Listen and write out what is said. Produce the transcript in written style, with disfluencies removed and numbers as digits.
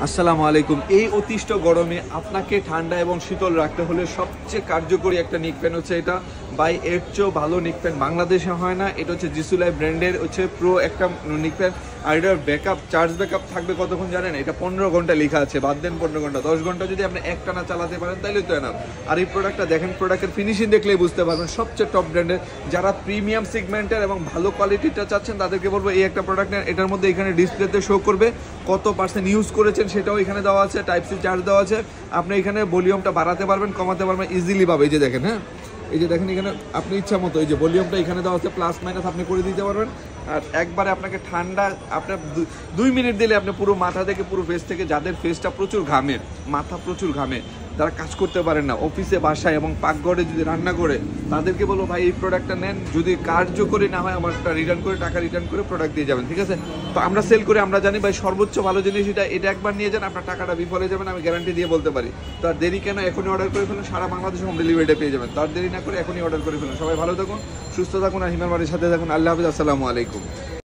আসসালামু আলাইকুম। এই অতিষ্ঠ গরমে আপনাকে ঠান্ডা এবং শীতল রাখতে হলে সবচেয়ে কার্যকরী একটা নিক প্যান হচ্ছে এটা। বাই এর চেয়েও ভালো নিক প্যান বাংলাদেশে হয় না। এটা হচ্ছে জিসুলাই ব্র্যান্ডের হচ্ছে প্রো একটা নিক প্যান। আর এটার ব্যাকআপ চার্জ ব্যাকআপ থাকবে কতক্ষণ জানেন? এটা 15 ঘন্টা লেখা আছে, বাদ দেন 15 ঘন্টা, 10 ঘন্টা যদি আপনি একটানা চালাতে পারেন তাহলে তো এনাফ। আর এই প্রোডাক্টটা দেখেন, প্রোডাক্টের ফিনিশিং দেখলেই বুঝতে পারবেন সবচেয়ে টপ ব্র্যান্ডের। যারা প্রিমিয়াম সেগমেন্টের এবং ভালো কোয়ালিটিটা চাচ্ছেন তাদেরকে বলবো এই একটা প্রোডাক্ট নেন। এটার মধ্যে এখানে ডিসপ্লেতে শো করবে কত পার্সেন্ট ইউজ করেছেন, সেটাও এখানে দেওয়া আছে। টাইপ সি চার্জ দেওয়া আছে। আপনি এখানে ভলিউমটা বাড়াতে পারবেন, কমাতে পারবেন ইজিলি পাবে। এই যে দেখেন, হ্যাঁ এই যে দেখেন এখানে আপনি ইচ্ছা মতো এই যে ভলিউমটা এখানে দেওয়া আছে, প্লাস মাইনাস আপনি করে দিতে পারবেন। আর একবারে আপনাকে ঠান্ডা, আপনার 2 মিনিট দিলে আপনি পুরো মাথা থেকে পুরো ফেস থেকে, যাদের ফেসটা প্রচুর ঘামে, মাথা প্রচুর ঘামে, যারা কাজ করতে পারেন না অফিসে বাসায় এবং পাকঘরে যদি রান্না করে, তাদেরকে বলবো ভাই এই প্রোডাক্টটা নেন। যদি কার্যকরী না হয় আমারটা রিটার্ন করে, টাকা রিটার্ন করে প্রোডাক্ট দিয়ে যাবেন, ঠিক আছে? তো আমরা সেল করে, আমরা জানি ভাই সর্বোচ্চ ভালো জিনিস এটা। এটা একবার নিয়ে যান, আপনার টাকাটা বিফলে যাবেন, আমি গ্যারান্টি দিয়ে বলতে পারি। তো আর দেরি কেন, এখনই অর্ডার করে ফেলুন, সারা বাংলাদেশে হোম ডেলিভারিটা পেয়ে যাবেন। তার দেরি না করে এখনই অর্ডার করে ফেলুন। সবাই ভালো থাকুন, সুস্থ থাকুন, আর হিমালবাড়ির সাথে থাকুন। আল্লাহ হাফিজ, আসসালামু আলাইকুম।